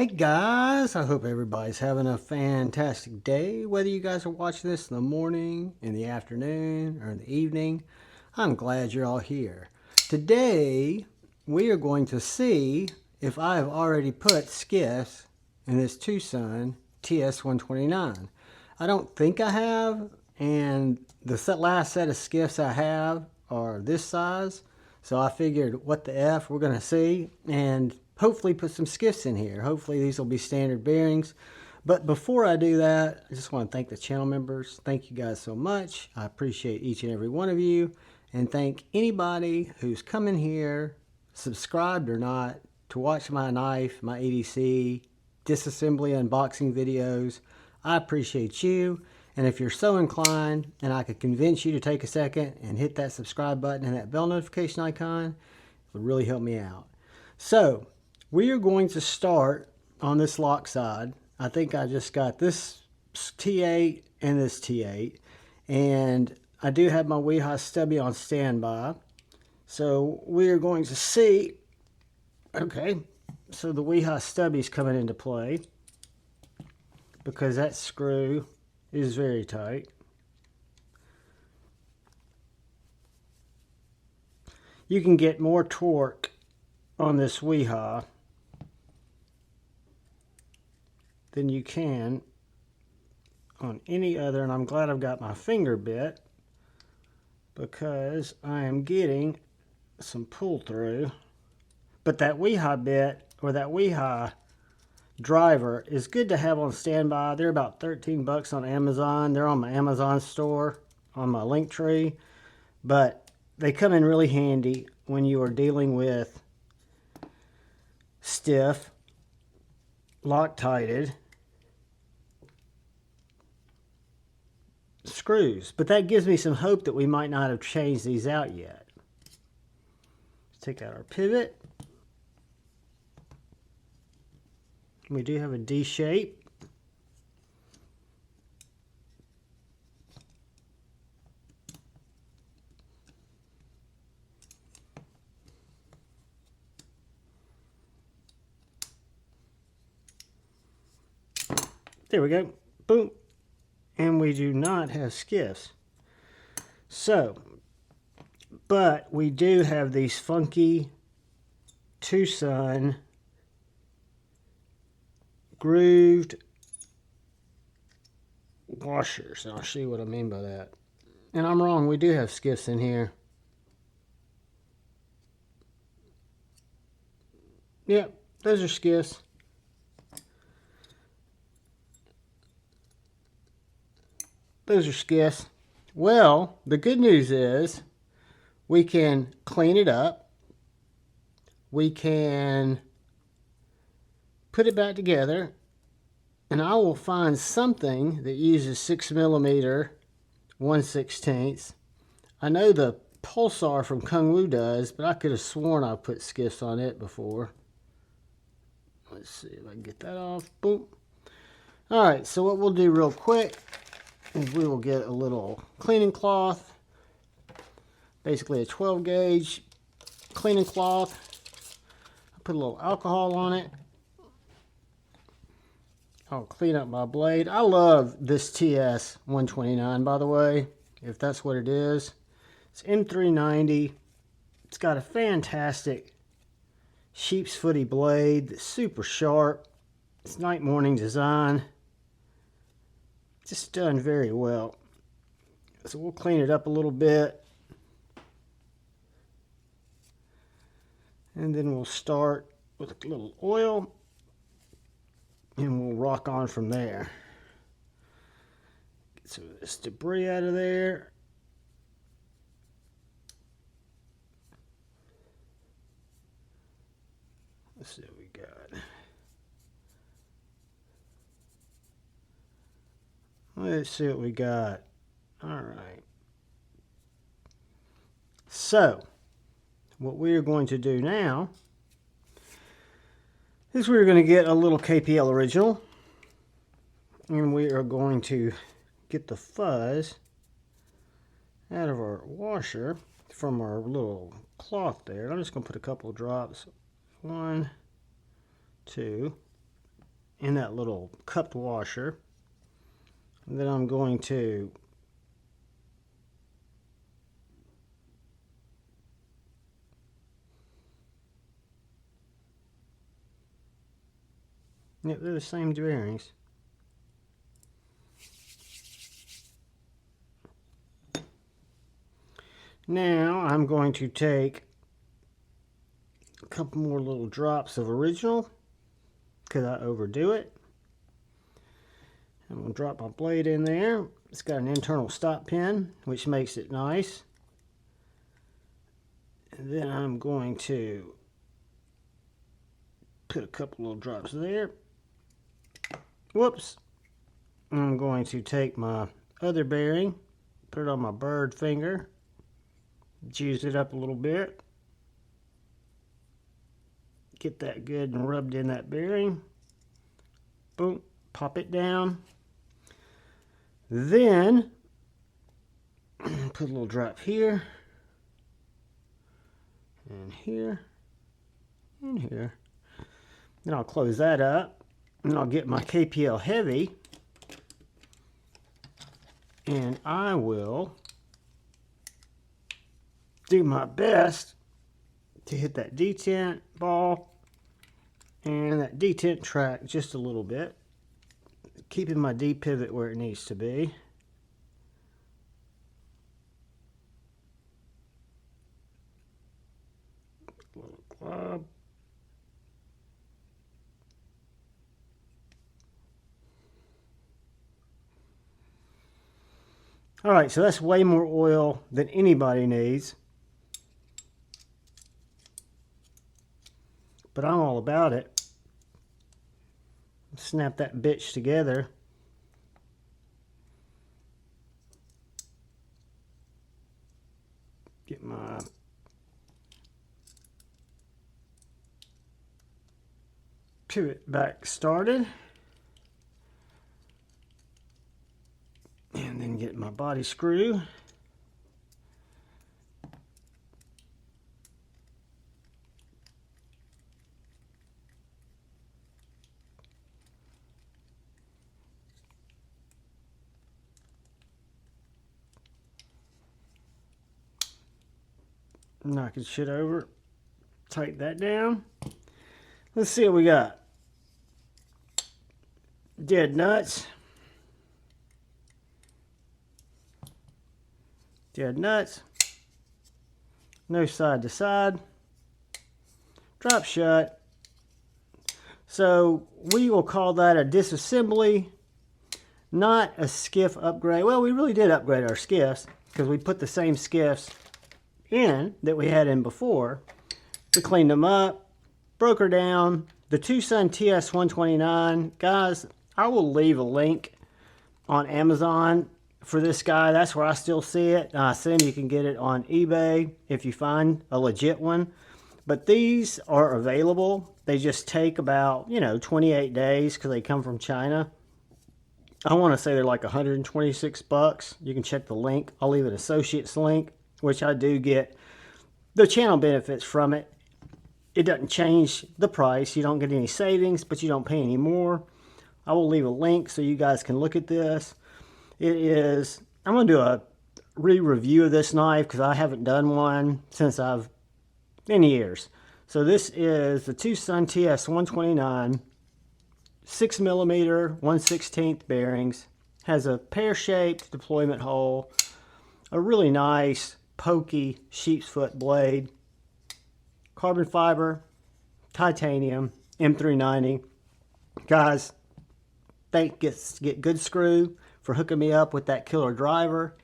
Hey guys, I hope everybody's having a fantastic day. Whether you guys are watching this in the morning, in the afternoon, or in the evening, I'm glad you're all here. Today, we are going to see if I have already put skiffs in this TwoSun TS129. I don't think I have, and the last set of skiffs I have are this size. So I figured, what the F, we're going to see, and hopefully put some skiffs in here. Hopefully these will be standard bearings. But before I do that, I just want to thank the channel members. Thank you guys so much. I appreciate each and every one of you. And thank anybody who's come in here, subscribed or not, to watch my knife, my EDC, disassembly unboxing videos. I appreciate you. And if you're so inclined and I could convince you to take a second and hit that subscribe button and that bell notification icon, it would really help me out. So we are going to start on this lock side. I think I just got this T8 and this T8. And I do have my Weehaw stubby on standby. So we are going to see, okay, so the Weehaw stubby is coming into play because that screw is very tight. You can get more torque on this Weehaw than you can on any other, and I'm glad I've got my finger bit because I am getting some pull through. But that Weehaw bit, or that Weehaw driver, is good to have on standby. They're about 13 bucks on Amazon. They're on my Amazon store on my link tree, but they come in really handy when you are dealing with stiff, Loctited screws. But that gives me some hope that we might not have changed these out yet. Let's take out our pivot. We do have a D shape. There we go. Boom. And we do not have skiffs. So, but we do have these funky TwoSun grooved washers. And I'll show you what I mean by that. And I'm wrong, we do have skiffs in here. Yep, those are skiffs. Those are skiffs. Well, the good news is we can clean it up. We can put it back together, and I will find something that uses 6mm 1/16. I know the Pulsar from Kung Wu does, but I could have sworn I put skiffs on it before. Let's see if I can get that off. Boom. All right, so what we'll do real quick is we will get a little cleaning cloth, basically a 12 gauge cleaning cloth. I'll put a little alcohol on it. I'll clean up my blade. I love this TS129, by the way, if that's what it is. It's M390. It's got a fantastic sheep's footy blade that's super sharp. It's night morning design. Just done very well. So we'll clean it up a little bit. And then we'll start with a little oil. And we'll rock on from there. Get some of this debris out of there. Let's see what we got. Let's see what we got. All right. So, what we are going to do now is we're going to get a little KPL original. And we are going to get the fuzz out of our washer from our little cloth there. I'm just going to put a couple of drops. 1, 2. in that little cupped washer. And then I'm going to yep, they're the same bearings. Now I'm going to take a couple more little drops of original because I overdo it. I'm going to drop my blade in there. It's got an internal stop pin, which makes it nice. And then I'm going to put a couple little drops there. Whoops. I'm going to take my other bearing, put it on my bird finger, juice it up a little bit. Get that good and rubbed in that bearing. Boom. Pop it down. Then put a little drop here, and here, and here. Then I'll close that up, and I'll get my KPL heavy, and I will do my best to hit that detent ball and that detent track just a little bit, keeping my D-pivot where it needs to be. Little club. All right, so that's way more oil than anybody needs. But I'm all about it. Snap that bitch together. Get my pivot back started. And then get my body screw. Knocking shit over. Tighten that down. Let's see what we got. Dead nuts. Dead nuts. No side to side. Drop shut. So we will call that a disassembly, not a skiff upgrade. Well, we really did upgrade our skiffs because we put the same skiffs in that we had in before. We cleaned them up, broke her down. The TwoSun TS129, guys, I will leave a link on Amazon for this guy. That's where I still see it. I assume you can get it on eBay if you find a legit one. But these are available. They just take about, 28 days because they come from China. I want to say they're like 126 bucks. You can check the link. I'll leave an associate's link, which I do get the channel benefits from it. It doesn't change the price. You don't get any savings, but you don't pay any more. I will leave a link so you guys can look at this. It is, I'm going to do a re-review of this knife because I haven't done one since in years. So this is the TwoSun TS129, 6mm 1/16 bearings. Has a pear-shaped deployment hole, a really nice pokey sheep's foot blade, carbon fiber, titanium, M390. Guys, get good screw for hooking me up with that killer driver.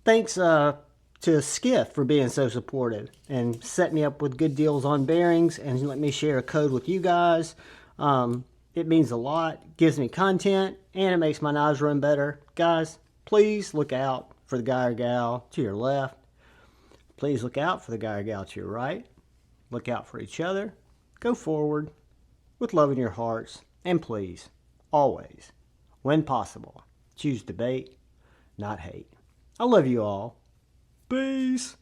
Thanks to Skiff for being so supportive and set me up with good deals on bearings and let me share a code with you guys. It means a lot, gives me content, and it makes my knives run better. Guys, please look out for the guy or gal to your left. Please look out for the guy or gal to your right. Look out for each other. Go forward with love in your hearts. And please, always, when possible, choose debate, not hate. I love you all. Peace.